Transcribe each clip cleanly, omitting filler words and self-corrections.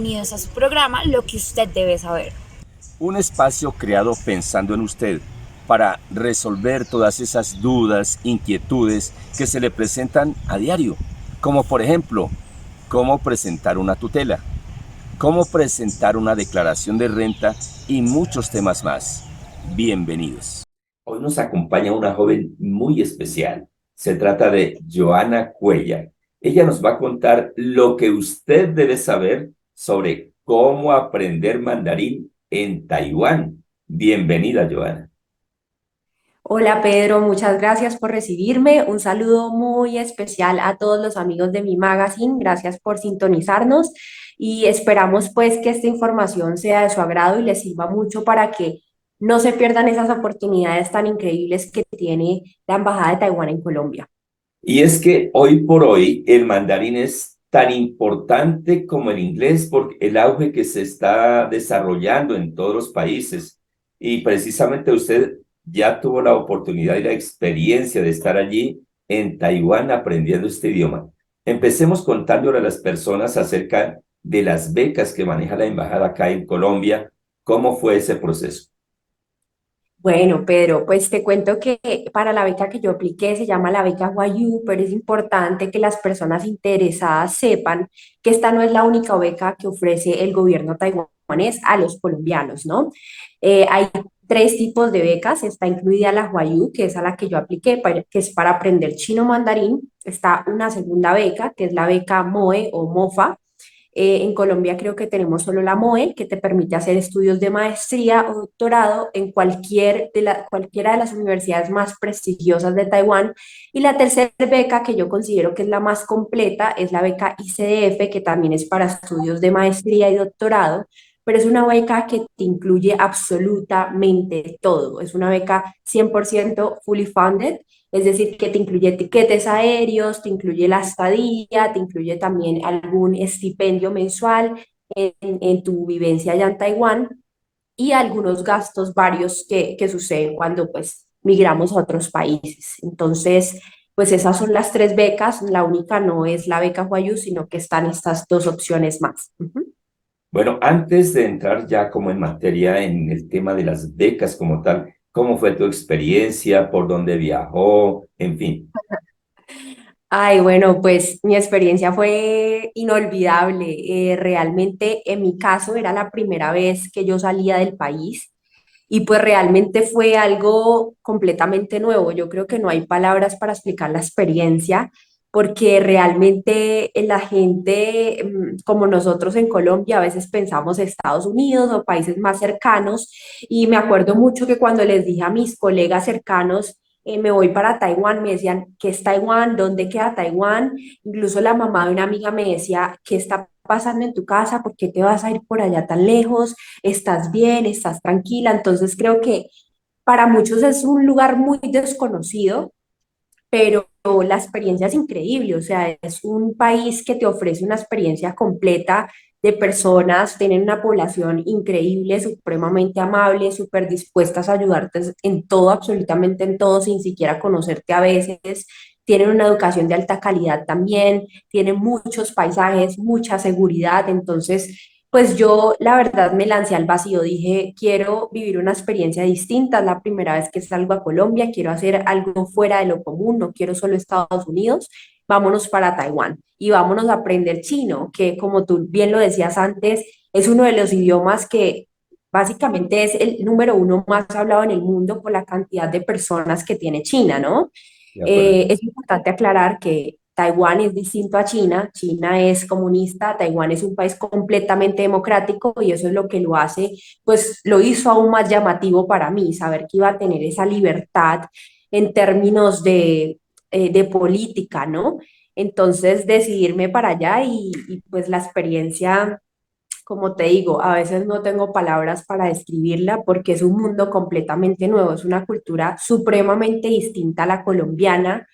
bienvenidos a su programa Lo que usted debe saber. Un espacio creado pensando en usted para resolver todas esas dudas, inquietudes que se le presentan a diario, como por ejemplo, cómo presentar una tutela, cómo presentar una declaración de renta y muchos temas más. Bienvenidos. Hoy nos acompaña una joven muy especial. Se trata de Joana Cuellar. Ella nos va a contar lo que usted debe saber sobre cómo aprender mandarín en Taiwán. Bienvenida, Joana. Hola Pedro, muchas gracias por recibirme. Un saludo muy especial a todos los amigos de mi magazine. Gracias por sintonizarnos y esperamos pues que esta información sea de su agrado y les sirva mucho para que no se pierdan esas oportunidades tan increíbles que tiene la Embajada de Taiwán en Colombia. Y es que hoy por hoy el mandarín es tan importante como el inglés por el auge que se está desarrollando en todos los países. Y precisamente usted ya tuvo la oportunidad y la experiencia de estar allí en Taiwán aprendiendo este idioma. Empecemos contándole a las personas acerca de las becas que maneja la embajada acá en Colombia. ¿Cómo fue ese proceso? Bueno, Pedro, pues te cuento que para la beca que yo apliqué se llama la beca Huayu, pero es importante que las personas interesadas sepan que esta no es la única beca que ofrece el gobierno taiwanés a los colombianos, ¿no? Hay tres tipos de becas, está incluida la Huayu, que es a la que yo apliqué, que es para aprender chino mandarín, está una segunda beca, que es la beca MOE o MOFA. En Colombia creo que tenemos solo la MOE, que te permite hacer estudios de maestría o doctorado en cualquiera de las universidades más prestigiosas de Taiwán. Y la tercera beca, que yo considero que es la más completa, es la beca ICDF, que también es para estudios de maestría y doctorado, pero es una beca que te incluye absolutamente todo. Es una beca 100% fully funded, es decir, que te incluye tiquetes aéreos, te incluye la estadía, te incluye también algún estipendio mensual en tu vivencia allá en Taiwán y algunos gastos varios que suceden cuando pues migramos a otros países. Entonces, pues esas son las tres becas. La única no es la beca Huayu, sino que están estas dos opciones más. Ujú. Bueno, antes de entrar ya como en materia en el tema de las becas como tal, ¿cómo fue tu experiencia? ¿Por dónde viajó? En fin. Ay, bueno, pues mi experiencia fue inolvidable. Realmente en mi caso era la primera vez que yo salía del país y pues realmente fue algo completamente nuevo. Yo creo que no hay palabras para explicar la experiencia porque realmente la gente como nosotros en Colombia a veces pensamos Estados Unidos o países más cercanos y me acuerdo mucho que cuando les dije a mis colegas cercanos, me voy para Taiwán, me decían, ¿qué es Taiwán? ¿Dónde queda Taiwán? Incluso la mamá de una amiga me decía, ¿qué está pasando en tu casa? ¿Por qué te vas a ir por allá tan lejos? ¿Estás bien? ¿Estás tranquila? Entonces creo que para muchos es un lugar muy desconocido, pero la experiencia es increíble, o sea, es un país que te ofrece una experiencia completa de personas, tienen una población increíble, supremamente amable, súper dispuestas a ayudarte en todo, absolutamente en todo, sin siquiera conocerte a veces. Tienen una educación de alta calidad también, tienen muchos paisajes, mucha seguridad, entonces pues yo la verdad me lancé al vacío, dije, quiero vivir una experiencia distinta, es la primera vez que salgo a Colombia, quiero hacer algo fuera de lo común, no quiero solo Estados Unidos, vámonos para Taiwán y vámonos a aprender chino, que como tú bien lo decías antes, es uno de los idiomas que básicamente es el número uno más hablado en el mundo por la cantidad de personas que tiene China, ¿no? De acuerdo. Es importante aclarar que Taiwán es distinto a China, China es comunista, Taiwán es un país completamente democrático y eso es lo que lo hace, pues lo hizo aún más llamativo para mí, saber que iba a tener esa libertad en términos de política, ¿no? Entonces decidirme para allá pues la experiencia, como te digo, a veces no tengo palabras para describirla porque es un mundo completamente nuevo, es una cultura supremamente distinta a la colombiana.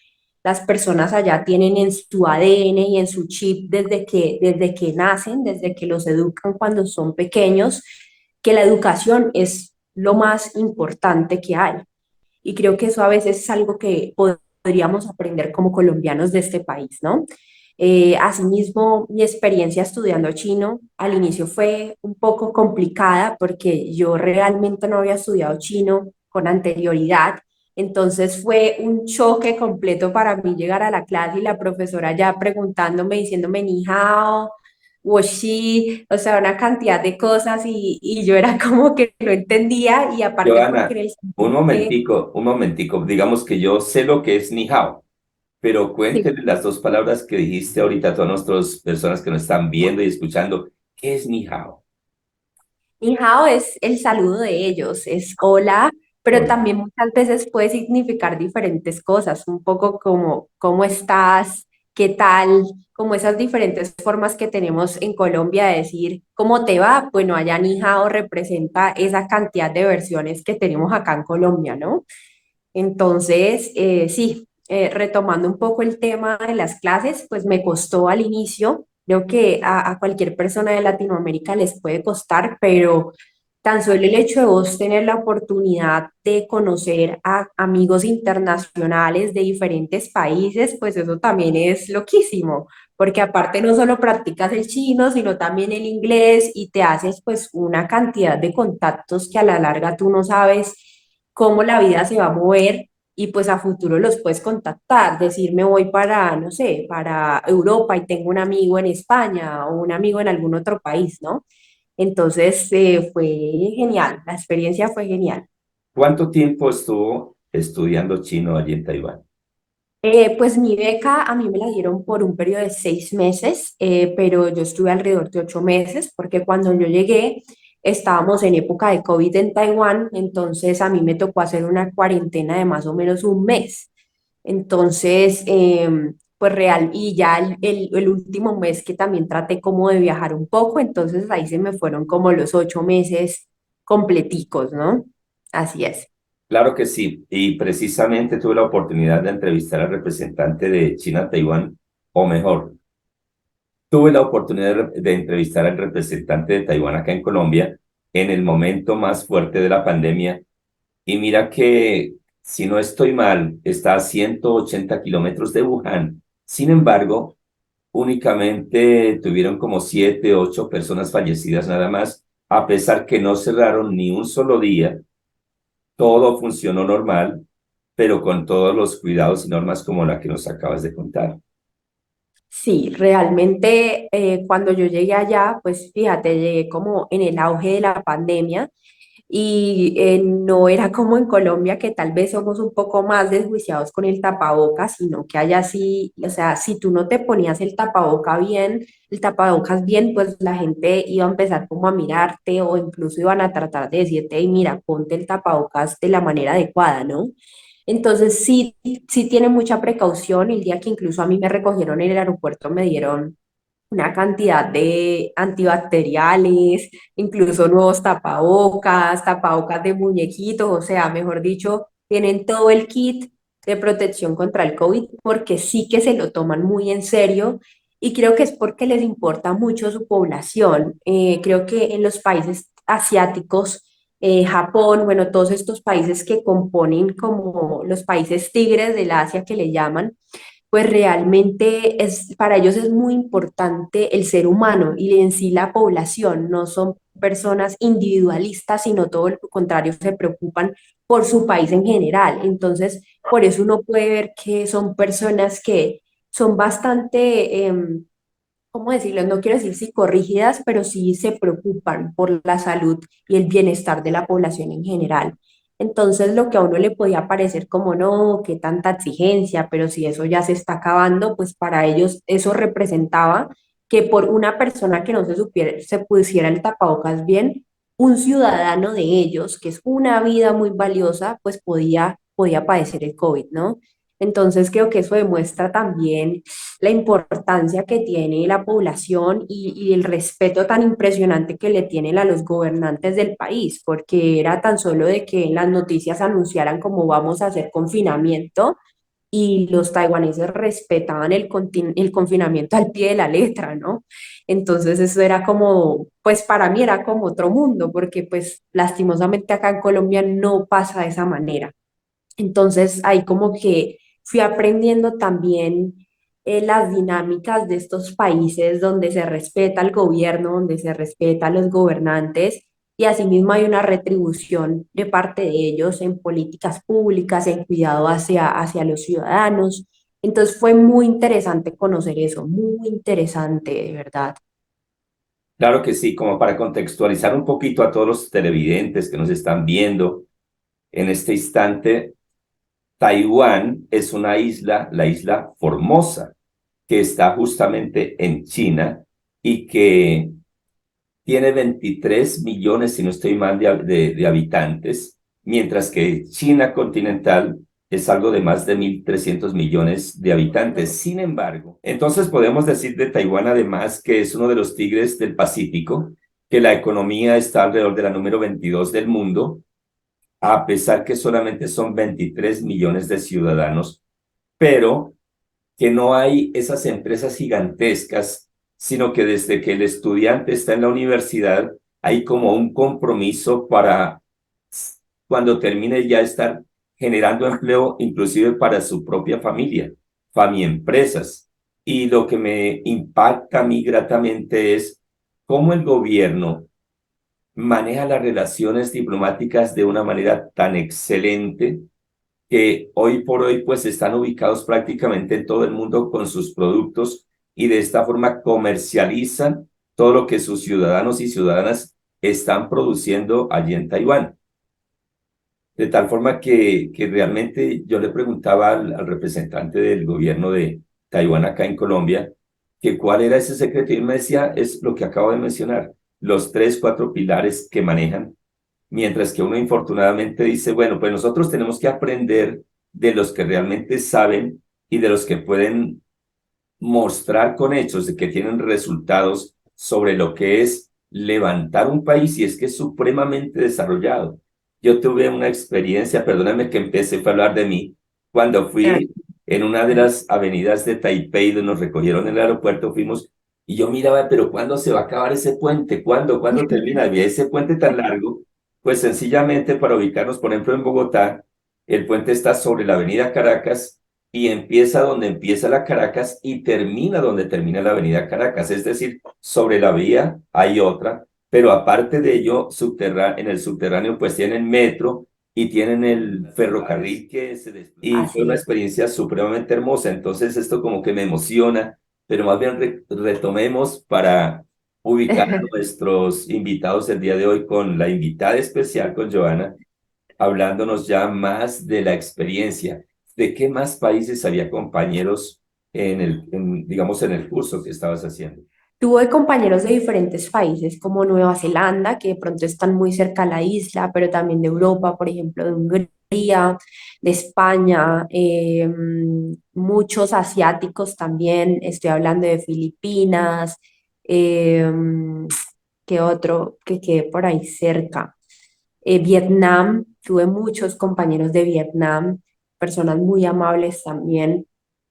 Las personas allá tienen en su ADN y en su chip desde que nacen, desde que los educan cuando son pequeños, que la educación es lo más importante que hay. Y creo que eso a veces es algo que podríamos aprender como colombianos de este país, ¿no? Asimismo, mi experiencia estudiando chino al inicio fue un poco complicada porque yo realmente no había estudiado chino con anterioridad. Entonces fue un choque completo para mí llegar a la clase y la profesora ya preguntándome, diciéndome ni hao, woshi, o sea, una cantidad de cosas y yo era como que no entendía y aparte porque en Joana, el salón, un momentico, digamos que yo sé lo que es ni hao, pero sí. cuéntenle las dos palabras que dijiste ahorita a todas nuestras personas que nos están viendo y escuchando. ¿Qué es ni hao? Ni hao es el saludo de ellos, es hola, pero Hola. también muchas veces puede significar diferentes cosas, un poco como cómo estás, qué tal, como esas diferentes formas que tenemos en Colombia de decir cómo te va. Bueno, allá ni hao representa esa cantidad de versiones que tenemos acá en Colombia, ¿no? Entonces, sí, retomando un poco el tema de las clases, pues me costó al inicio, creo que a cualquier persona de Latinoamérica les puede costar, pero tan solo el hecho de vos tener la oportunidad de conocer a amigos internacionales de diferentes países, pues eso también es loquísimo, porque aparte no solo practicas el chino, sino también el inglés y te haces pues una cantidad de contactos que a la larga tú no sabes cómo la vida se va a mover y pues a futuro los puedes contactar, decir me voy para, no sé, para Europa y tengo un amigo en España o un amigo en algún otro país, ¿no? Entonces fue genial, la experiencia fue genial. ¿Cuánto tiempo estuvo estudiando chino allí en Taiwán? Pues mi beca a mí me la dieron por un periodo de 6 meses, pero yo estuve alrededor de 8 meses porque cuando yo llegué estábamos en época de COVID en Taiwán, entonces a mí me tocó hacer una cuarentena de más o menos un mes. Entonces, pues real, y ya el último mes que también traté como de viajar un poco, entonces ahí se me fueron como los 8 meses completicos, ¿no? Así es. Claro que sí, y precisamente tuve la oportunidad de entrevistar al representante de China Taiwán, o mejor, tuve la oportunidad de entrevistar al representante de Taiwán acá en Colombia en el momento más fuerte de la pandemia. Y mira que, si no estoy mal, está a 180 kilómetros de Wuhan. Sin embargo, únicamente tuvieron como 7, 8 personas fallecidas nada más, a pesar que no cerraron ni un solo día, todo funcionó normal, pero con todos los cuidados y normas como la que nos acabas de contar. Sí, realmente cuando yo llegué allá, pues fíjate, llegué como en el auge de la pandemia y no era como en Colombia que tal vez somos un poco más desjuiciados con el tapabocas, sino que allá sí, o sea, si tú no te ponías el tapabocas bien, pues la gente iba a empezar como a mirarte o incluso iban a tratar de decirte, hey, mira, ponte el tapabocas de la manera adecuada, ¿no? Entonces sí, sí tiene mucha precaución. El día que incluso a mí me recogieron en el aeropuerto me dieron una cantidad de antibacteriales, incluso nuevos tapabocas, tapabocas de muñequitos, o sea, mejor dicho, tienen todo el kit de protección contra el COVID porque sí que se lo toman muy en serio y creo que es porque les importa mucho su población. Creo que en los países asiáticos, Japón, bueno, todos estos países que componen como los países tigres del Asia que le llaman, pues realmente para ellos es muy importante el ser humano y en sí la población, no son personas individualistas, sino todo lo contrario, se preocupan por su país en general. Entonces, por eso uno puede ver que son personas que son bastante, ¿cómo decirlo? No quiero decir psicorrígidas, pero sí se preocupan por la salud y el bienestar de la población en general. Entonces, lo que a uno le podía parecer como no, qué tanta exigencia, pero si eso ya se está acabando, pues para ellos eso representaba que por una persona que no se pusiera el tapabocas bien, un ciudadano de ellos, que es una vida muy valiosa, pues podía padecer el COVID, ¿no? Entonces, creo que eso demuestra también la importancia que tiene la población y el respeto tan impresionante que le tienen a los gobernantes del país, porque era tan solo de que en las noticias anunciaran cómo vamos a hacer confinamiento y los taiwaneses respetaban el confinamiento al pie de la letra, ¿no? Entonces eso era como, pues para mí era como otro mundo, porque pues lastimosamente acá en Colombia no pasa de esa manera. Entonces ahí como que fui aprendiendo también las dinámicas de estos países donde se respeta al gobierno, donde se respeta a los gobernantes y asimismo hay una retribución de parte de ellos en políticas públicas, en cuidado hacia los ciudadanos. Entonces fue muy interesante conocer eso, muy interesante, de verdad. Claro que sí, como para contextualizar un poquito a todos los televidentes que nos están viendo en este instante, Taiwán es una isla, la isla Formosa, que está justamente en China y que tiene 23 millones, si no estoy mal, de habitantes, mientras que China continental es algo de más de 1.300 millones de habitantes. Sin embargo, entonces podemos decir de Taiwán además que es uno de los tigres del Pacífico, que la economía está alrededor de la número 22 del mundo, a pesar que solamente son 23 millones de ciudadanos, pero que no hay esas empresas gigantescas, sino que desde que el estudiante está en la universidad hay como un compromiso para cuando termine ya estar generando empleo inclusive para su propia familia, empresas. Y lo que me impacta a mí gratamente es cómo el gobierno maneja las relaciones diplomáticas de una manera tan excelente que hoy por hoy pues están ubicados prácticamente en todo el mundo con sus productos y de esta forma comercializan todo lo que sus ciudadanos y ciudadanas están produciendo allí en Taiwán. De tal forma que realmente yo le preguntaba al representante del gobierno de Taiwán acá en Colombia que cuál era ese secreto y él me decía es lo que acabo de mencionar, los tres, cuatro pilares que manejan mientras que uno infortunadamente dice, bueno, pues nosotros tenemos que aprender de los que realmente saben y de los que pueden mostrar con hechos de que tienen resultados sobre lo que es levantar un país y es que es supremamente desarrollado. Yo tuve una experiencia, perdóname que empecé a hablar de mí, cuando fui en una de las avenidas de Taipei, donde nos recogieron en el aeropuerto, fuimos y yo miraba, pero ¿cuándo se va a acabar ese puente? ¿Cuándo termina? Había ese puente tan largo, pues sencillamente para ubicarnos, por ejemplo, en Bogotá, el puente está sobre la avenida Caracas y empieza donde empieza la Caracas y termina donde termina la avenida Caracas, es decir, sobre la vía hay otra, pero aparte de ello, en el subterráneo pues tienen metro y tienen el ferrocarril que se y fue Así una es. experiencia supremamente hermosa, entonces esto como que me emociona, pero más bien retomemos para ubicar a nuestros invitados el día de hoy con la invitada especial, con Joana, hablándonos ya más de la experiencia. ¿De qué más países había compañeros digamos, en el curso que estabas haciendo? Tuve compañeros de diferentes países como Nueva Zelanda, que de pronto están muy cerca a la isla, pero también de Europa, por ejemplo, de Hungría, de España, muchos asiáticos también, estoy hablando de Filipinas, eh, ¿qué otro que quede por ahí cerca? Vietnam, tuve muchos compañeros de Vietnam, personas muy amables también.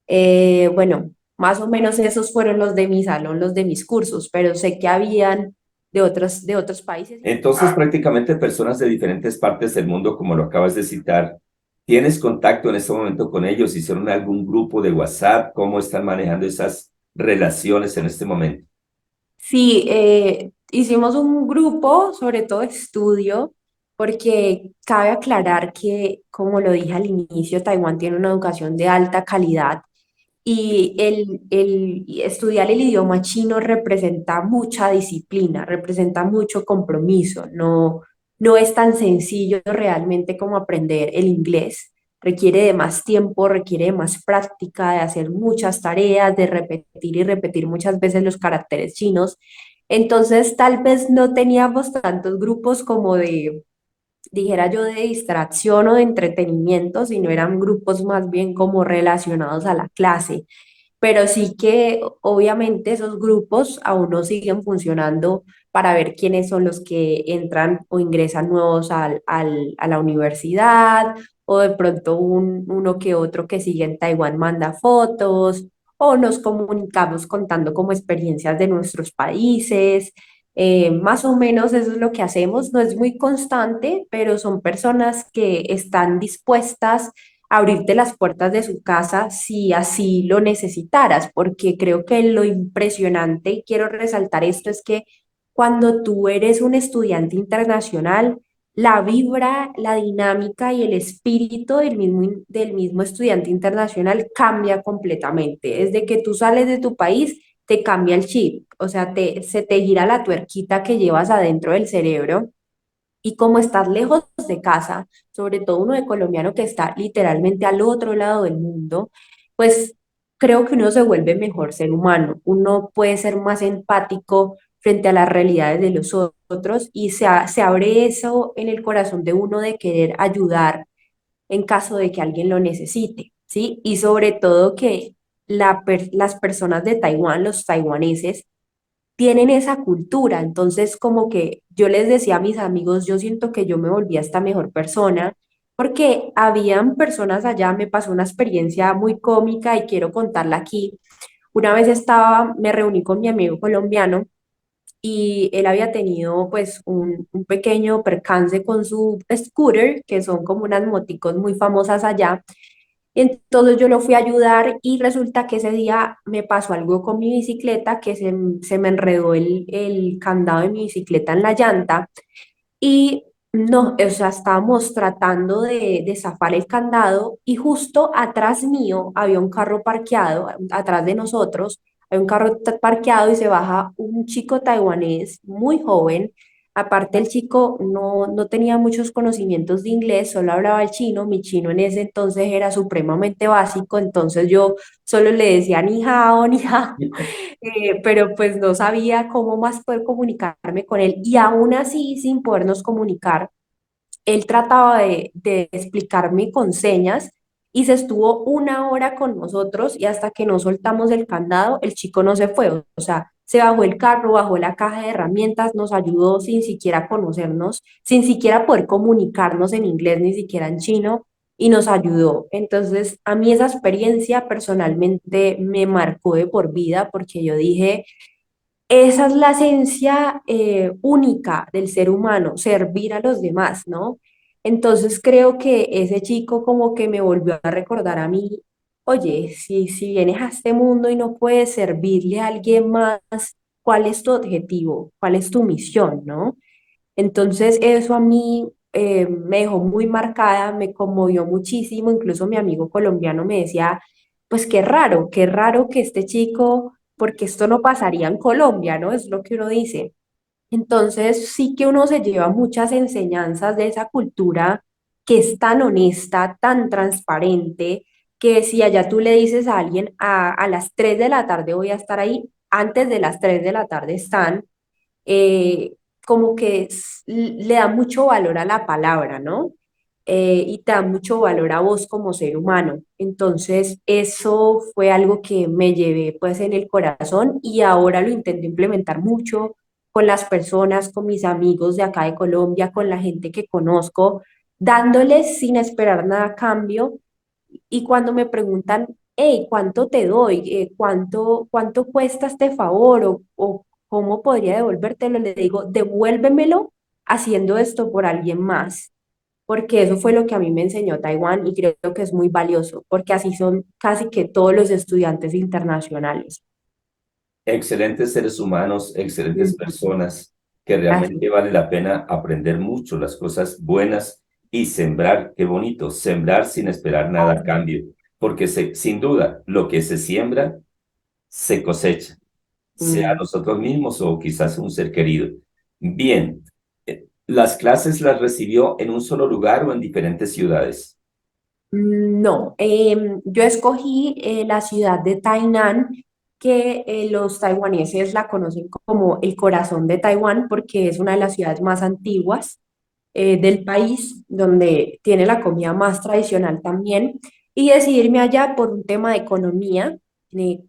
Bueno, más o menos esos fueron los de mi salón, los de mis cursos, pero sé que habían de otros países. Entonces, prácticamente personas de diferentes partes del mundo, como lo acabas de citar, ¿tienes contacto en este momento con ellos? ¿Hicieron algún grupo de WhatsApp? ¿Cómo están manejando esas relaciones en este momento? Sí, hicimos un grupo, sobre todo de estudio, porque cabe aclarar que, como lo dije al inicio, Taiwán tiene una educación de alta calidad y el estudiar el idioma chino representa mucha disciplina, representa mucho compromiso. No, no es tan sencillo realmente como aprender el inglés. Requiere de más tiempo, requiere de más práctica, de hacer muchas tareas, de repetir y repetir muchas veces los caracteres chinos. Entonces, tal vez no teníamos tantos grupos como dijera yo, de distracción o de entretenimiento, sino eran grupos más bien como relacionados a la clase. Pero sí que obviamente esos grupos aún no siguen funcionando para ver quiénes son los que entran o ingresan nuevos a la universidad, o de pronto uno que otro que sigue en Taiwán manda fotos, o nos comunicamos contando como experiencias de nuestros países. Más o menos eso es lo que hacemos, no es muy constante, pero son personas que están dispuestas abrirte las puertas de su casa si así lo necesitaras, porque creo que lo impresionante, y quiero resaltar esto, es que cuando tú eres un estudiante internacional, la vibra, la dinámica y el espíritu del mismo estudiante internacional cambia completamente. Desde que tú sales de tu país, te cambia el chip, o sea, se te gira la tuerquita que llevas adentro del cerebro y como estás lejos de casa, sobre todo uno de colombiano que está literalmente al otro lado del mundo, pues creo que uno se vuelve mejor ser humano, uno puede ser más empático frente a las realidades de los otros y se abre eso en el corazón de uno de querer ayudar en caso de que alguien lo necesite, ¿sí? Y sobre todo que las personas de Taiwán, los taiwaneses, tienen esa cultura. Entonces, como que yo les decía a mis amigos, yo siento que yo me volví esta mejor persona, porque habían personas allá, me pasó una experiencia muy cómica y quiero contarla aquí. Una vez me reuní con mi amigo colombiano y él había tenido pues un pequeño percance con su scooter, que son como unas moticos muy famosas allá. Entonces yo lo fui a ayudar y resulta que ese día me pasó algo con mi bicicleta, que se me enredó el candado de mi bicicleta en la llanta y no, o sea, estábamos tratando de zafar el candado y justo atrás mío había un carro parqueado, atrás de nosotros, hay un carro parqueado y se baja un chico taiwanés muy joven. Aparte, el chico no tenía muchos conocimientos de inglés, solo hablaba el chino. Mi chino en ese entonces era supremamente básico, entonces yo solo le decía ni hao, ni hao, pero pues no sabía cómo más poder comunicarme con él y aún así, sin podernos comunicar, él trataba de explicarme con señas y se estuvo una hora con nosotros y hasta que no soltamos el candado, el chico no se fue, o sea, se bajó el carro, bajó la caja de herramientas, nos ayudó sin siquiera conocernos, sin siquiera poder comunicarnos en inglés, ni siquiera en chino, y nos ayudó. Entonces, a mí esa experiencia personalmente me marcó de por vida porque yo dije, esa es la esencia única del ser humano, servir a los demás, ¿no? Entonces creo que ese chico como que me volvió a recordar a mí, oye, si vienes a este mundo y no puedes servirle a alguien más, ¿cuál es tu objetivo? ¿Cuál es tu misión, no? Entonces eso a mí me dejó muy marcada, me conmovió muchísimo, incluso mi amigo colombiano me decía, pues qué raro que este chico, porque esto no pasaría en Colombia, ¿no? Es lo que uno dice. Entonces sí que uno se lleva muchas enseñanzas de esa cultura que es tan honesta, tan transparente, que si allá tú le dices a alguien a las 3 de la tarde voy a estar ahí, antes de las 3 de la tarde están eh, como que le da mucho valor a la palabra, ¿no? Y te da mucho valor a vos como ser humano. Entonces, eso fue algo que me llevé pues en el corazón y ahora lo intento implementar mucho con las personas, con mis amigos de acá de Colombia, con la gente que conozco, dándoles sin esperar nada a cambio. Y cuando me preguntan, hey, ¿cuánto te doy? ¿Cuánto cuesta este favor? O ¿cómo podría devolvértelo? Le digo, devuélvemelo haciendo esto por alguien más, porque eso fue lo que a mí me enseñó Taiwán y creo que es muy valioso, porque así son casi que todos los estudiantes internacionales. Excelentes seres humanos, excelentes Ujú. personas que Así. realmente vale la pena aprender mucho las cosas buenas y sembrar, qué bonito, sembrar sin esperar nada a cambio, porque sin duda lo que se siembra se cosecha, sea Mm. nosotros mismos o quizás un ser querido. Bien, ¿las clases las recibió en un solo lugar o en diferentes ciudades? No, yo escogí la ciudad de Tainan, que los taiwaneses la conocen como el corazón de Taiwán porque es una de las ciudades más antiguas del país, donde tiene la comida más tradicional también, y decidirme allá por un tema de economía.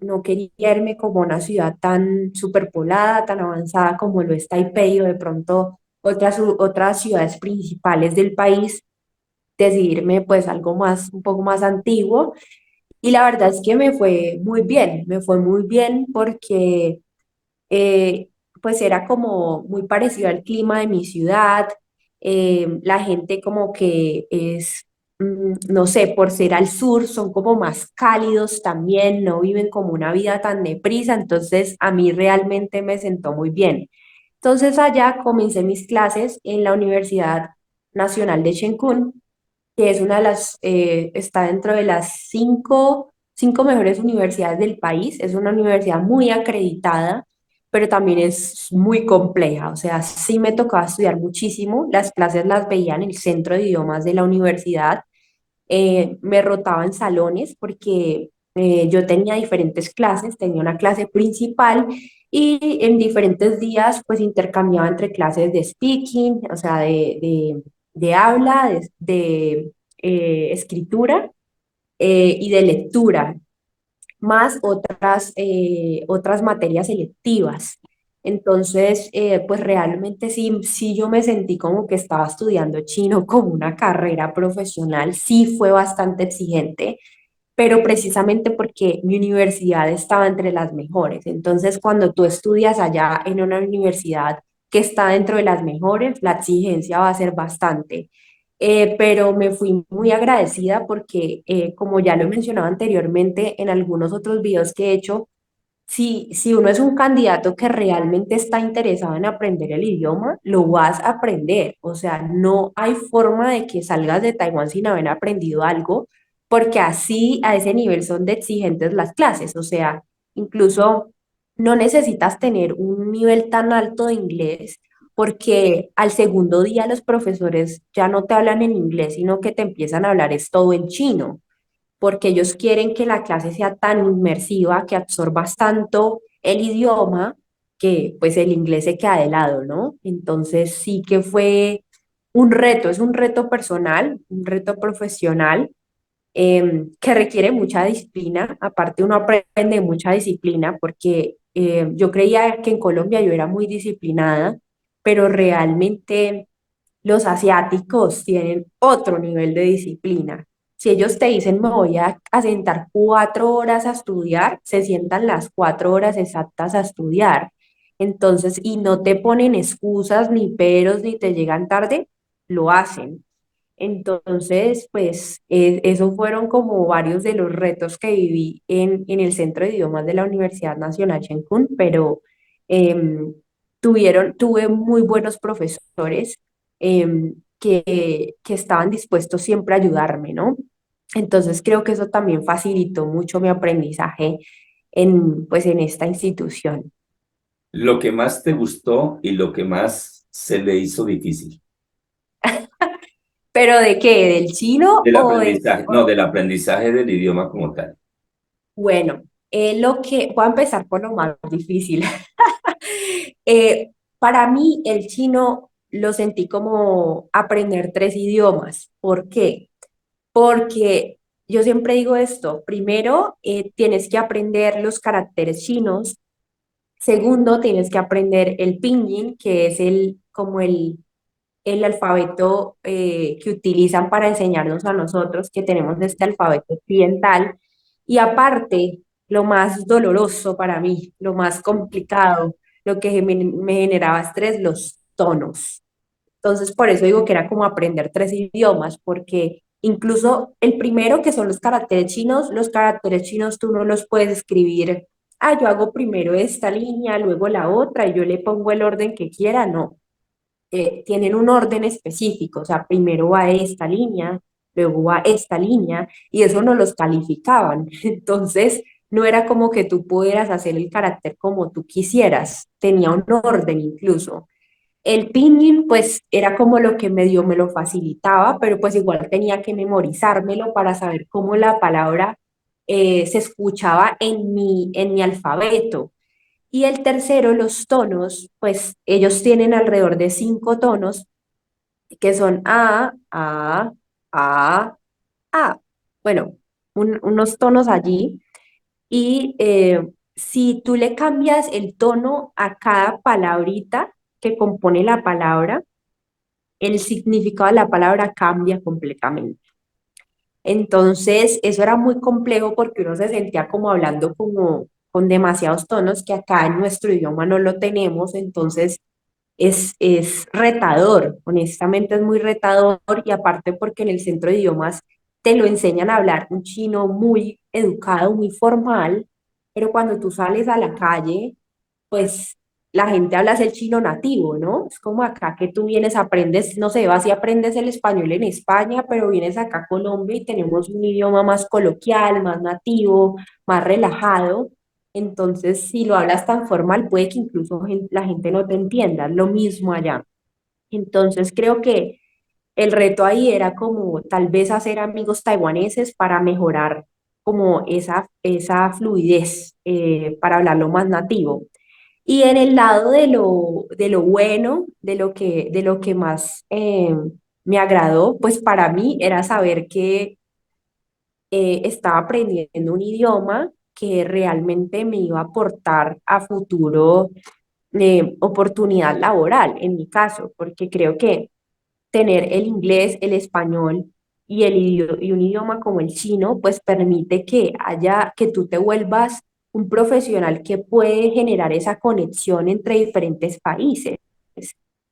No quería irme como a una ciudad tan superpoblada, tan avanzada como lo es Taipei o de pronto otras ciudades principales del país, decidirme pues algo más, un poco más antiguo. Y la verdad es que me fue muy bien porque eh, pues era como muy parecido al clima de mi ciudad, la gente como que es no sé, por ser al sur, son como más cálidos también, no viven como una vida tan deprisa, entonces a mí realmente me sentó muy bien. Entonces allá comencé mis clases en la Universidad Nacional de Chengkun, que es una de las, está dentro de las cinco mejores universidades del país. Es una universidad muy acreditada, pero también es muy compleja. O sea, sí me tocaba estudiar muchísimo. Las clases las veía en el centro de idiomas de la universidad. Me rotaba en salones porque yo tenía diferentes clases. Tenía una clase principal y en diferentes días pues intercambiaba entre clases de speaking, o sea, de habla, de escritura y de lectura, más otras materias selectivas. Entonces, pues realmente sí, sí yo me sentí como que estaba estudiando chino como una carrera profesional, sí fue bastante exigente, pero precisamente porque mi universidad estaba entre las mejores. Entonces, cuando tú estudias allá en una universidad que está dentro de las mejores, la exigencia va a ser bastante. Pero me fui muy agradecida porque, como ya lo he mencionado anteriormente en algunos otros videos que he hecho, si uno es un candidato que realmente está interesado en aprender el idioma, lo vas a aprender. O sea, no hay forma de que salgas de Taiwán sin haber aprendido algo, porque así a ese nivel son de exigentes las clases. O sea, incluso no necesitas tener un nivel tan alto de inglés, porque al segundo día los profesores ya no te hablan en inglés, sino que te empiezan a hablar es todo en chino porque ellos quieren que la clase sea tan inmersiva, que absorbas tanto el idioma, que pues el inglés se queda de lado, ¿no? Entonces sí que fue un reto, es un reto personal, un reto profesional que requiere mucha disciplina. Aparte uno aprende mucha disciplina porque yo creía que en Colombia yo era muy disciplinada, pero realmente los asiáticos tienen otro nivel de disciplina. Si ellos te dicen, me voy a sentar 4 horas a estudiar, se sientan las 4 horas exactas a estudiar. Entonces, y no te ponen excusas ni peros ni te llegan tarde, lo hacen. Entonces, pues esos fueron como varios de los retos que viví en el Centro de Idiomas de la Universidad Nacional Chengkun, pero em, tuve muy buenos profesores que estaban dispuestos siempre a ayudarme, ¿no? Entonces creo que eso también facilitó mucho mi aprendizaje pues, en esta institución. Lo que más te gustó y lo que más se le hizo difícil ¿Pero de qué? ¿Del chino del o del... aprendizaje, no, del aprendizaje del idioma como tal. Bueno, voy a empezar por lo más difícil. Eh, para mí, el chino lo sentí como aprender 3 idiomas. ¿Por qué? Porque yo siempre digo esto. Primero, tienes que aprender los caracteres chinos. Segundo, tienes que aprender el pinyin, que es como el alfabeto que utilizan para enseñarnos a nosotros, que tenemos este alfabeto occidental. Y aparte, lo más doloroso para mí, lo más complicado, lo que me generaba estrés, los tonos. Entonces, por eso digo que era como aprender 3 idiomas, porque incluso el primero, que son los caracteres chinos tú no los puedes escribir, yo hago primero esta línea, luego la otra, y yo le pongo el orden que quiera, no. Tienen un orden específico, o sea, primero va esta línea, luego va esta línea, y eso no los calificaban. Entonces, no era como que tú pudieras hacer el carácter como tú quisieras, tenía un orden incluso. El pinyin, pues, era como lo que medio me lo facilitaba, pero pues igual tenía que memorizármelo para saber cómo la palabra se escuchaba en mi alfabeto. Y el tercero, los tonos, pues ellos tienen alrededor de 5 tonos, que son A, A. Bueno, unos tonos allí. Y si tú le cambias el tono a cada palabrita que compone la palabra, el significado de la palabra cambia completamente. Entonces, eso era muy complejo porque uno se sentía como hablando como con demasiados tonos que acá en nuestro idioma no lo tenemos. Entonces, es retador, honestamente es muy retador y aparte porque en el centro de idiomas te lo enseñan a hablar un chino muy educado, muy formal, pero cuando tú sales a la calle, pues la gente habla el chino nativo, ¿no? Es como acá que tú vienes, aprendes, no sé, vas y aprendes el español en España, pero vienes acá a Colombia y tenemos un idioma más coloquial, más nativo, más relajado. Entonces, si lo hablas tan formal, puede que incluso la gente no te entienda. Lo mismo allá. Entonces, creo que el reto ahí era como tal vez hacer amigos taiwaneses para mejorar como esa fluidez, para hablarlo más nativo. Y en el lado de lo bueno, de lo que más me agradó, pues para mí era saber que estaba aprendiendo un idioma que realmente me iba a aportar a futuro oportunidad laboral, en mi caso, porque creo que tener el inglés, el español y un idioma como el chino, pues permite que haya, que tú te vuelvas un profesional que puede generar esa conexión entre diferentes países.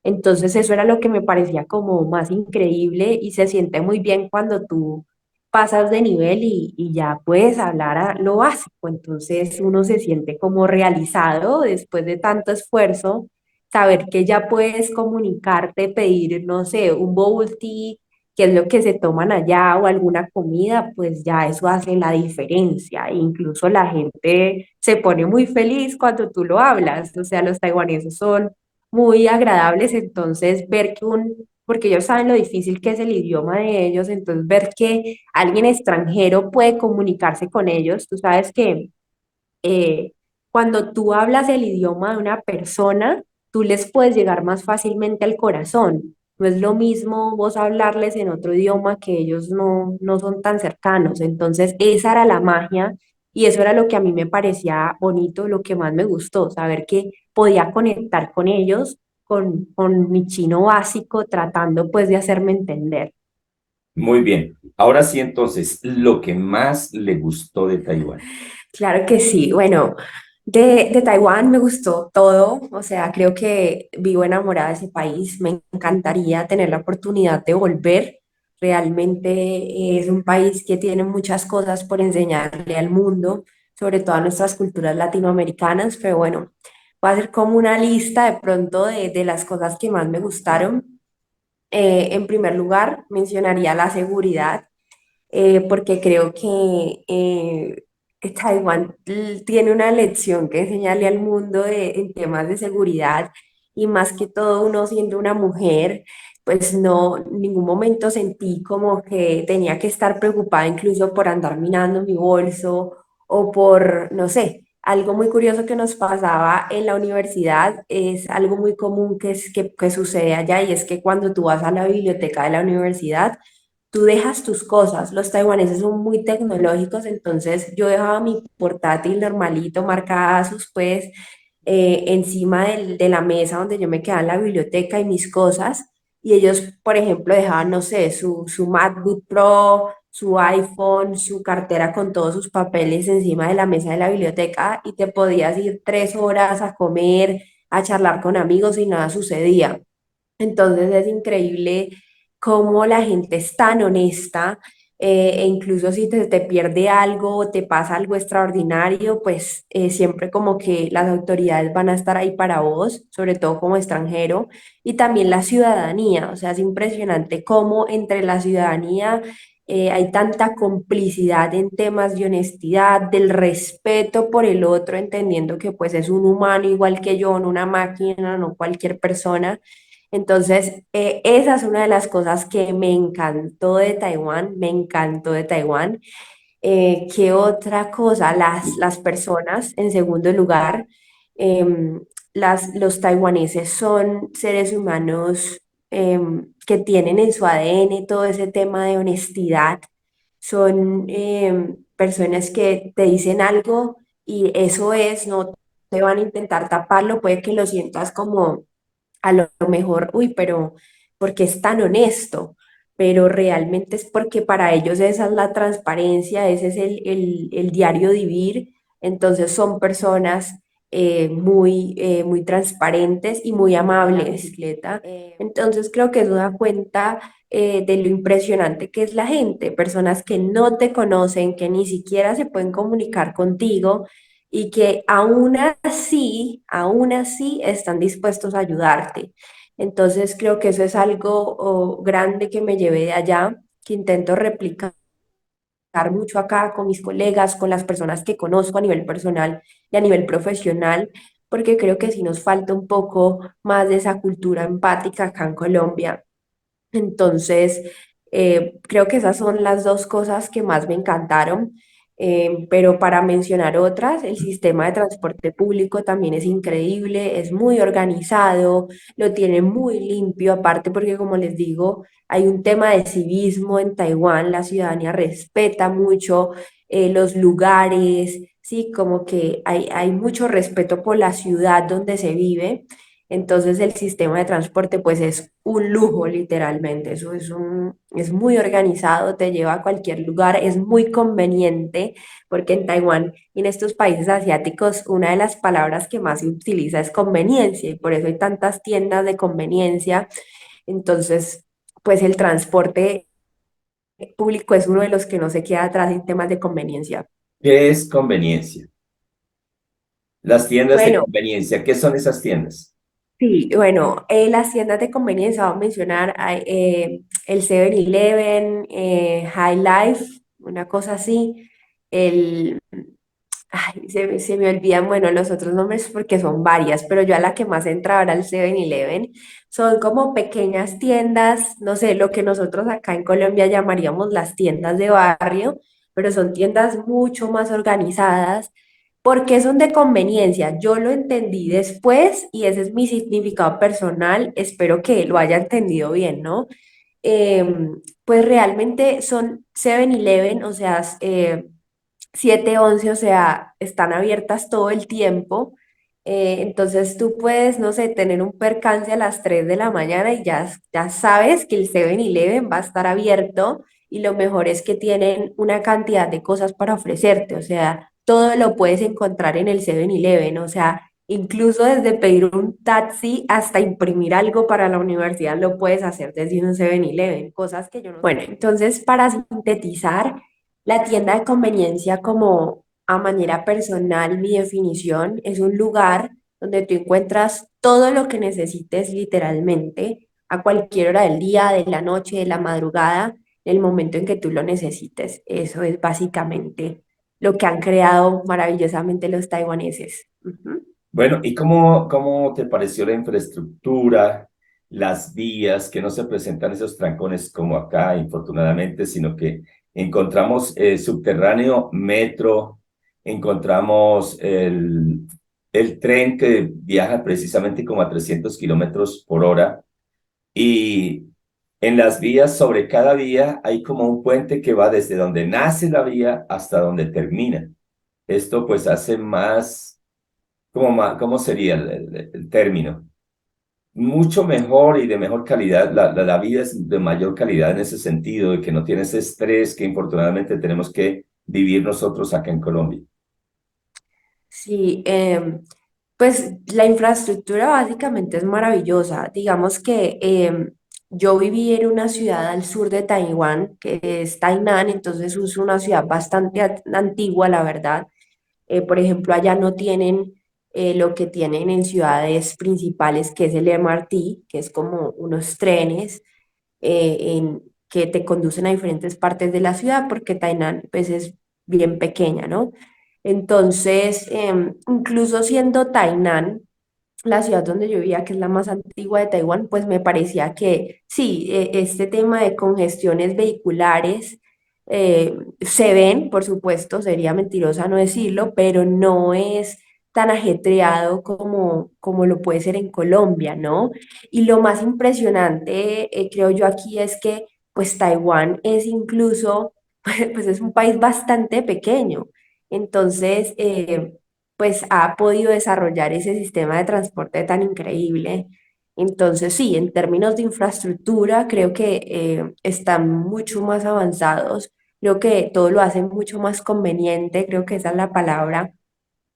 Entonces eso era lo que me parecía como más increíble y se siente muy bien cuando tú pasas de nivel y ya puedes hablar a lo básico. Entonces uno se siente como realizado después de tanto esfuerzo, saber que ya puedes comunicarte, pedir, no sé, un bubble tea, que es lo que se toman allá, o alguna comida, pues ya eso hace la diferencia. E incluso la gente se pone muy feliz cuando tú lo hablas. O sea, los taiwaneses son muy agradables, entonces ver que porque ellos saben lo difícil que es el idioma de ellos, entonces ver que alguien extranjero puede comunicarse con ellos, tú sabes que eh, cuando tú hablas el idioma de una persona, tú les puedes llegar más fácilmente al corazón. No es lo mismo vos hablarles en otro idioma que ellos no son tan cercanos. Entonces, esa era la magia y eso era lo que a mí me parecía bonito, lo que más me gustó, saber que podía conectar con ellos con mi chino básico, tratando pues de hacerme entender. Muy bien. Ahora sí, entonces, lo que más le gustó de Taiwán. Claro que sí. Bueno, de Taiwán me gustó todo. O sea, creo que vivo enamorada de ese país. Me encantaría tener la oportunidad de volver. Realmente es un país que tiene muchas cosas por enseñarle al mundo, sobre todo a nuestras culturas latinoamericanas. Pero bueno, voy a hacer como una lista de pronto de las cosas que más me gustaron. En primer lugar, mencionaría la seguridad, porque creo que Taiwán tiene una lección que enseñarle al mundo en temas de seguridad y más que todo uno siendo una mujer, pues no, en ningún momento sentí como que tenía que estar preocupada incluso por andar minando mi bolso o por, no sé. Algo muy curioso que nos pasaba en la universidad es algo muy común que sucede allá y es que cuando tú vas a la biblioteca de la universidad, tú dejas tus cosas. Los taiwaneses son muy tecnológicos, entonces yo dejaba mi portátil normalito, marcadas pues, encima de la mesa donde yo me quedaba en la biblioteca y mis cosas. Y ellos, por ejemplo, dejaban, no sé, su MacBook Pro, su iPhone, su cartera con todos sus papeles encima de la mesa de la biblioteca y te podías ir 3 horas a comer, a charlar con amigos y nada sucedía. Entonces es increíble cómo la gente es tan honesta, e incluso si te pierde algo o te pasa algo extraordinario, pues siempre como que las autoridades van a estar ahí para vos, sobre todo como extranjero, y también la ciudadanía, o sea, es impresionante cómo entre la ciudadanía hay tanta complicidad en temas de honestidad, del respeto por el otro, entendiendo que pues es un humano igual que yo, no una máquina, no cualquier persona. Entonces, esa es una de las cosas que me encantó de Taiwán, me encantó de Taiwán. ¿Qué otra cosa? Las personas, en segundo lugar, em, los taiwaneses son seres humanos que tienen en su ADN todo ese tema de honestidad. Son personas que te dicen algo y eso es, no te van a intentar taparlo, puede que lo sientas como a lo mejor, uy, pero porque es tan honesto, pero realmente es porque para ellos esa es la transparencia, ese es el diario vivir, entonces son personas muy transparentes y muy amables. Bicicleta. Entonces creo que eso da cuenta de lo impresionante que es la gente, personas que no te conocen, que ni siquiera se pueden comunicar contigo y que aún así están dispuestos a ayudarte. Entonces creo que eso es algo grande que me llevé de allá, que intento replicar mucho acá con mis colegas, con las personas que conozco a nivel personal y a nivel profesional, porque creo que sí nos falta un poco más de esa cultura empática acá en Colombia. Entonces, creo que esas son las dos cosas que más me encantaron. Pero para mencionar otras, el sistema de transporte público también es increíble, es muy organizado, lo tiene muy limpio, aparte porque como les digo, hay un tema de civismo en Taiwán, la ciudadanía respeta mucho los lugares, sí, como que hay mucho respeto por la ciudad donde se vive. Entonces el sistema de transporte pues es un lujo literalmente, eso es muy organizado, te lleva a cualquier lugar, es muy conveniente porque en Taiwán y en estos países asiáticos una de las palabras que más se utiliza es conveniencia y por eso hay tantas tiendas de conveniencia. Entonces pues el transporte público es uno de los que no se queda atrás en temas de conveniencia. ¿Qué es conveniencia? Las tiendas de Bueno, conveniencia, ¿qué son esas tiendas? sí, bueno, las tiendas de conveniencia, vamos a mencionar el 7-Eleven, High Life, una cosa así, el, ay, se me olvidan, bueno, los otros nombres porque son varias, pero yo a la que más entraba era el 7-Eleven. Son como pequeñas tiendas, no sé, lo que nosotros acá en Colombia llamaríamos las tiendas de barrio, pero son tiendas mucho más organizadas. ¿Por qué son de conveniencia? Yo lo entendí después y ese es mi significado personal. Espero que lo haya entendido bien, ¿no? Pues realmente son 7-Eleven, o sea, 7-11, o sea, están abiertas todo el tiempo. Entonces tú puedes, no sé, tener un percance a las 3 de la mañana y ya sabes que el 7-Eleven va a estar abierto y lo mejor es que tienen una cantidad de cosas para ofrecerte, o sea, todo lo puedes encontrar en el 7-Eleven, o sea, incluso desde pedir un taxi hasta imprimir algo para la universidad lo puedes hacer desde un 7-Eleven, cosas que yo no. Bueno, entonces para sintetizar, la tienda de conveniencia, como a manera personal, mi definición es un lugar donde tú encuentras todo lo que necesites literalmente a cualquier hora del día, de la noche, de la madrugada, en el momento en que tú lo necesites. Eso es básicamente lo que han creado maravillosamente los taiwaneses. Ujú. Bueno, ¿y cómo te pareció la infraestructura, las vías, que no se presentan esos trancones como acá, infortunadamente, sino que encontramos subterráneo, metro, encontramos el tren que viaja precisamente como a 300 kilómetros por hora y en las vías, sobre cada vía, hay como un puente que va desde donde nace la vía hasta donde termina. Esto pues hace más ¿cómo sería el término? Mucho mejor y de mejor calidad. La vida es de mayor calidad en ese sentido, de que no tienes estrés que infortunadamente tenemos que vivir nosotros acá en Colombia. Sí, pues la infraestructura básicamente es maravillosa. Digamos que yo viví en una ciudad al sur de Taiwán, que es Tainan, entonces es una ciudad bastante antigua, la verdad. Por ejemplo, allá no tienen lo que tienen en ciudades principales, que es el MRT, que es como unos trenes que te conducen a diferentes partes de la ciudad, porque Tainan pues, es bien pequeña, ¿no? Entonces, incluso siendo Tainan la ciudad donde yo vivía, que es la más antigua de Taiwán, pues me parecía que sí, este tema de congestiones vehiculares se ven, por supuesto, sería mentirosa no decirlo, pero no es tan ajetreado como lo puede ser en Colombia, ¿no? Y lo más impresionante, creo yo aquí, es que pues Taiwán es incluso, pues es un país bastante pequeño. Entonces, pues ha podido desarrollar ese sistema de transporte tan increíble. Entonces, sí, en términos de infraestructura, creo que están mucho más avanzados. Creo que todo lo hacen mucho más conveniente, creo que esa es la palabra.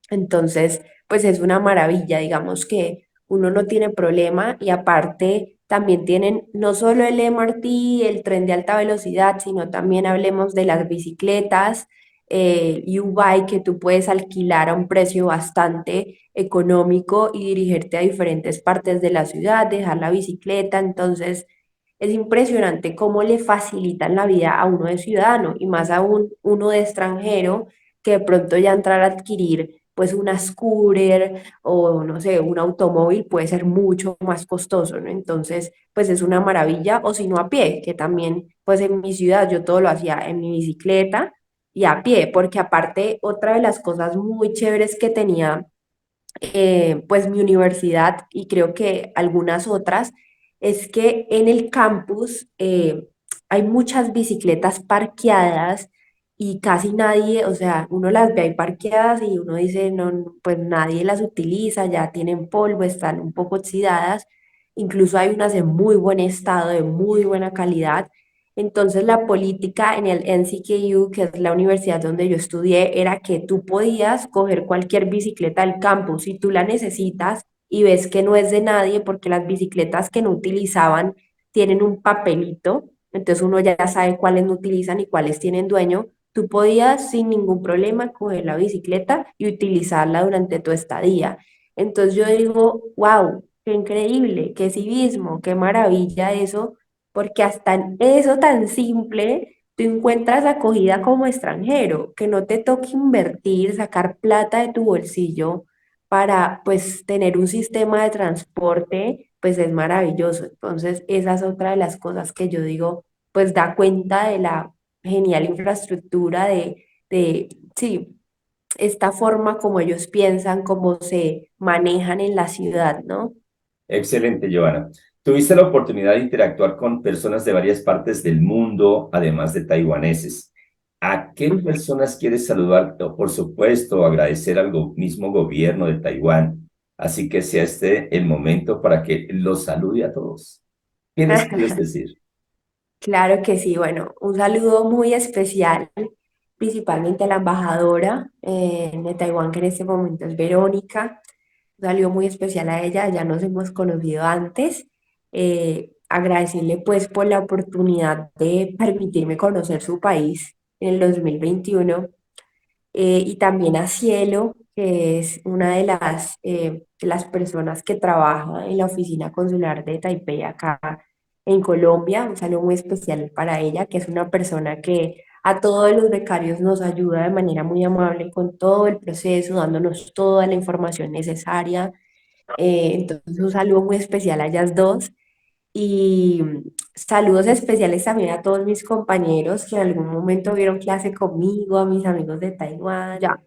Entonces, pues es una maravilla, digamos que uno no tiene problema y aparte también tienen no solo el MRT, el tren de alta velocidad, sino también hablemos de las bicicletas, U-Bike que tú puedes alquilar a un precio bastante económico y dirigirte a diferentes partes de la ciudad, dejar la bicicleta, entonces es impresionante cómo le facilitan la vida a uno de ciudadano y más aún uno de extranjero que de pronto ya entrar a adquirir pues una scooter o no sé, un automóvil puede ser mucho más costoso, ¿no? Entonces, pues es una maravilla o si no a pie, que también pues en mi ciudad yo todo lo hacía en mi bicicleta y a pie, porque aparte otra de las cosas muy chéveres que tenía pues mi universidad y creo que algunas otras, es que en el campus hay muchas bicicletas parqueadas y casi nadie, o sea, uno las ve ahí parqueadas y uno dice, no, pues nadie las utiliza, ya tienen polvo, están un poco oxidadas, incluso hay unas de muy buen estado, de muy buena calidad. Entonces la política en el NCKU, que es la universidad donde yo estudié, era que tú podías coger cualquier bicicleta del campus si tú la necesitas y ves que no es de nadie porque las bicicletas que no utilizaban tienen un papelito, entonces uno ya sabe cuáles no utilizan y cuáles tienen dueño. Tú podías sin ningún problema coger la bicicleta y utilizarla durante tu estadía. Entonces yo digo, wow, qué increíble, qué civismo, qué maravilla eso porque hasta en eso tan simple tú encuentras acogida como extranjero, que no te toque invertir, sacar plata de tu bolsillo para pues tener un sistema de transporte, pues es maravilloso. Entonces, esa es otra de las cosas que yo digo, pues da cuenta de la genial infraestructura sí, esta forma como ellos piensan, cómo se manejan en la ciudad, ¿no? Excelente, Joana. Tuviste la oportunidad de interactuar con personas de varias partes del mundo, además de taiwaneses. ¿A qué Ujú. personas quieres saludar? O, por supuesto, agradecer al mismo gobierno de Taiwán. Así que sea este el momento para que los salude a todos. ¿Qué les quieres decir? Claro que sí, bueno, un saludo muy especial, principalmente a la embajadora de Taiwán, que en este momento es Verónica. Un saludo muy especial a ella, ya nos hemos conocido antes. Agradecerle pues por la oportunidad de permitirme conocer su país en el 2021 y también a Cielo, que es una de las personas que trabaja en la oficina consular de Taipei acá en Colombia. Un saludo muy especial para ella, que es una persona que a todos los becarios nos ayuda de manera muy amable con todo el proceso, dándonos toda la información necesaria. Entonces, un saludo muy especial a ellas dos. Y saludos especiales también a todos mis compañeros que en algún momento vieron clase conmigo, a mis amigos de Taiwán. Ya,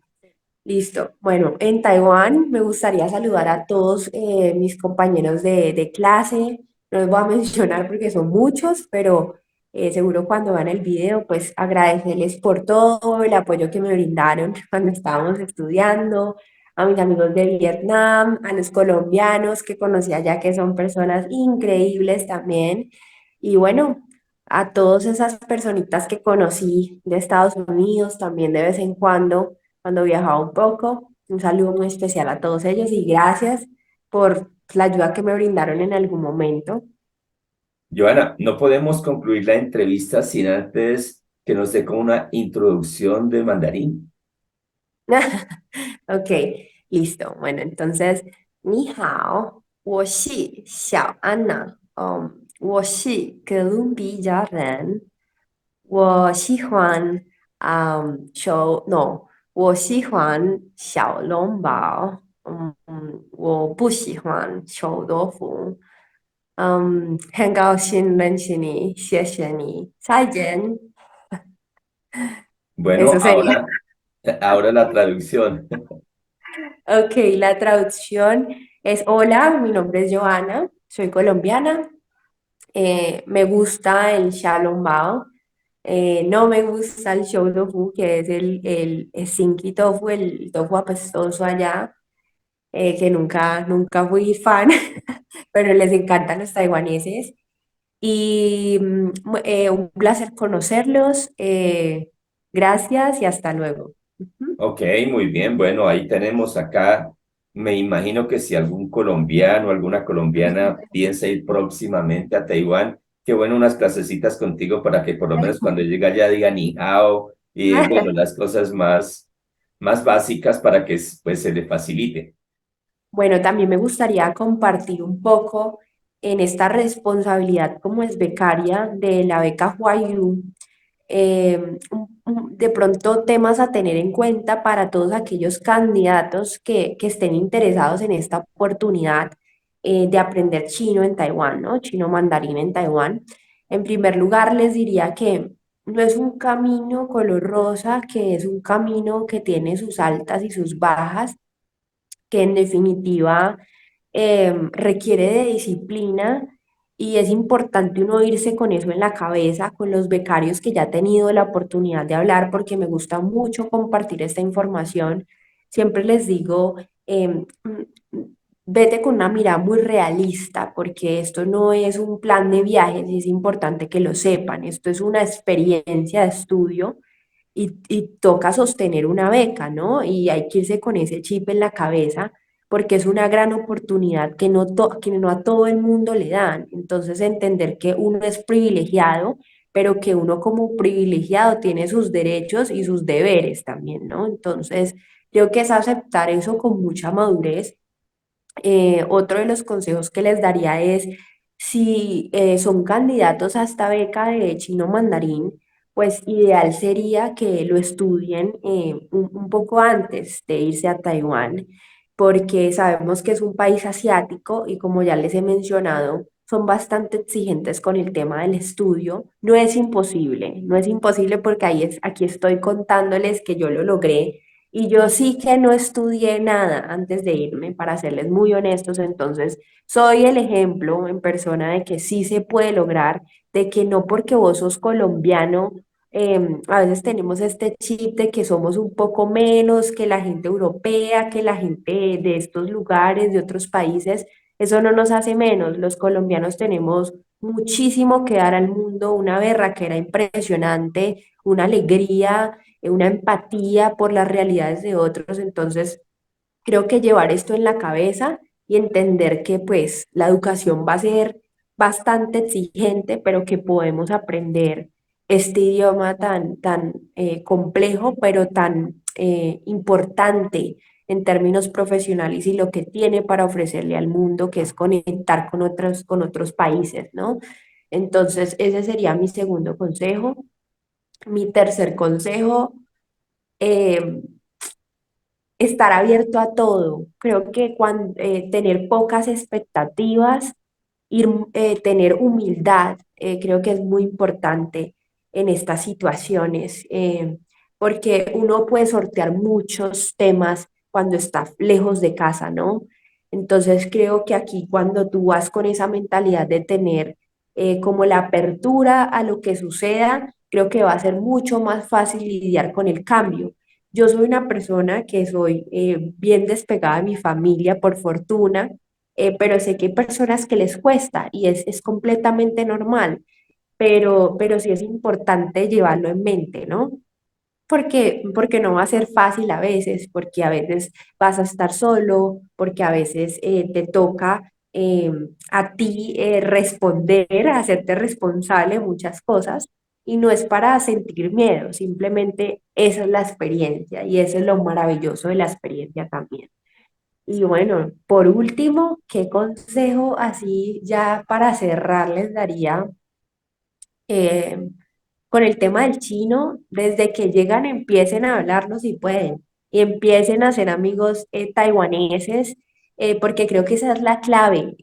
listo. Bueno, en Taiwán me gustaría saludar a todos mis compañeros de clase. No los voy a mencionar porque son muchos, pero seguro cuando vean el video, pues agradecerles por todo el apoyo que me brindaron cuando estábamos estudiando, a mis amigos de Vietnam, a los colombianos que conocí allá, que son personas increíbles también. Y bueno, a todas esas personitas que conocí de Estados Unidos también de vez en cuando viajaba un poco. Un saludo muy especial a todos ellos y gracias por la ayuda que me brindaron en algún momento. Joana, no podemos concluir la entrevista sin antes que nos dé como una introducción de mandarín. Ok, listo. Bueno, entonces, 你好，我是小安娜，我是哥伦比亚人，我喜欢no，我喜欢小笼包，我不喜欢臭豆腐。很高兴认识你，谢谢你，再见。Bueno, Eso sería. ahora la traducción. Ok, la traducción es: hola, mi nombre es Joana, soy colombiana, me gusta el Xiaolong Bao, no me gusta el Shou Tofu, que es el Stinky Tofu, el tofu apestoso allá, que nunca fui fan, pero les encantan los taiwaneses. Y un placer conocerlos, gracias y hasta luego. Ujú. Ok, muy bien. Bueno, ahí tenemos acá. Me imagino que si algún colombiano o alguna colombiana piensa ir próximamente a Taiwán, qué bueno unas clasecitas contigo para que por lo menos cuando llegue allá diga ni hao y bueno, las cosas más básicas para que pues se le facilite. Bueno, también me gustaría compartir un poco en esta responsabilidad como es becaria de la beca Huayu, de pronto temas a tener en cuenta para todos aquellos candidatos que estén interesados en esta oportunidad de aprender chino en Taiwán, ¿no? Chino mandarín en Taiwán. En primer lugar, les diría que no es un camino color rosa, que es un camino que tiene sus altas y sus bajas, que en definitiva requiere de disciplina y es importante uno irse con eso en la cabeza, con los becarios que ya he tenido la oportunidad de hablar, porque me gusta mucho compartir esta información. Siempre les digo, vete con una mirada muy realista, porque esto no es un plan de viajes y es importante que lo sepan. Esto es una experiencia de estudio y toca sostener una beca, ¿no? Y hay que irse con ese chip en la cabeza porque es una gran oportunidad que no a todo el mundo le dan. Entonces, entender que uno es privilegiado, pero que uno como privilegiado tiene sus derechos y sus deberes también, ¿no? Entonces, creo que es aceptar eso con mucha madurez. Otro de los consejos que les daría es, si son candidatos a esta beca de chino mandarín, pues ideal sería que lo estudien un poco antes de irse a Taiwán, porque sabemos que es un país asiático y como ya les he mencionado, son bastante exigentes con el tema del estudio. No es imposible, no es imposible porque aquí estoy contándoles que yo lo logré y yo sí que no estudié nada antes de irme, para serles muy honestos, entonces soy el ejemplo en persona de que sí se puede lograr, de que no porque vos sos colombiano, a veces tenemos este chip de que somos un poco menos que la gente europea, que la gente de estos lugares, de otros países, eso no nos hace menos. Los colombianos tenemos muchísimo que dar al mundo, una berraquera impresionante, una alegría, una empatía por las realidades de otros. Entonces, creo que llevar esto en la cabeza y entender que pues la educación va a ser bastante exigente, pero que podemos aprender este idioma tan complejo, pero tan importante en términos profesionales y lo que tiene para ofrecerle al mundo, que es conectar con otros países, ¿no? Entonces, ese sería mi segundo consejo. Mi tercer consejo, eh, estar abierto a todo. Creo que cuando, tener pocas expectativas, tener humildad, creo que es muy importante en estas situaciones, porque uno puede sortear muchos temas cuando está lejos de casa, ¿no? Entonces creo que aquí cuando tú vas con esa mentalidad de tener como la apertura a lo que suceda, creo que va a ser mucho más fácil lidiar con el cambio. Yo soy una persona que soy bien despegada de mi familia, por fortuna, pero sé que hay personas que les cuesta y es completamente normal, pero sí es importante llevarlo en mente, ¿no? Porque no va a ser fácil a veces, porque a veces vas a estar solo, porque a veces te toca a ti responder, hacerte responsable de muchas cosas, y no es para sentir miedo, simplemente esa es la experiencia y eso es lo maravilloso de la experiencia también. Y bueno, por último, ¿qué consejo así ya para cerrar les daría? eh, con el tema del chino, desde que llegan empiecen a hablarlo si pueden y empiecen a ser amigos taiwaneses, porque creo que esa es la clave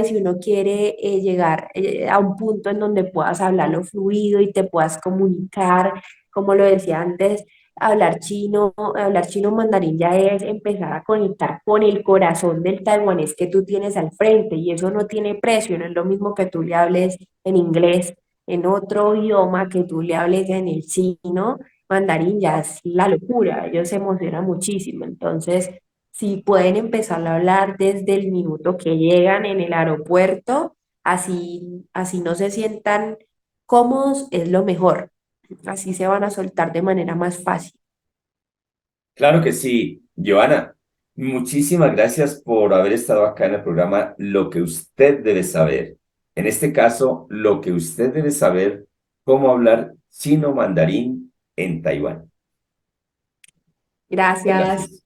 si uno quiere llegar a un punto en donde puedas hablarlo fluido y te puedas comunicar, como lo decía antes. Hablar chino mandarín ya es empezar a conectar con el corazón del taiwanés que tú tienes al frente y eso no tiene precio, no es lo mismo que tú le hables en inglés, en otro idioma, que tú le hables en el chino, mandarín, ya es la locura, ellos se emocionan muchísimo. Entonces, si pueden empezar a hablar desde el minuto que llegan en el aeropuerto, así no se sientan cómodos, es lo mejor. Así se van a soltar de manera más fácil. Claro que sí, Joana. Muchísimas gracias por haber estado acá en el programa Lo que usted debe saber. En este caso, lo que usted debe saber, cómo hablar chino mandarín en Taiwán. Gracias. Gracias.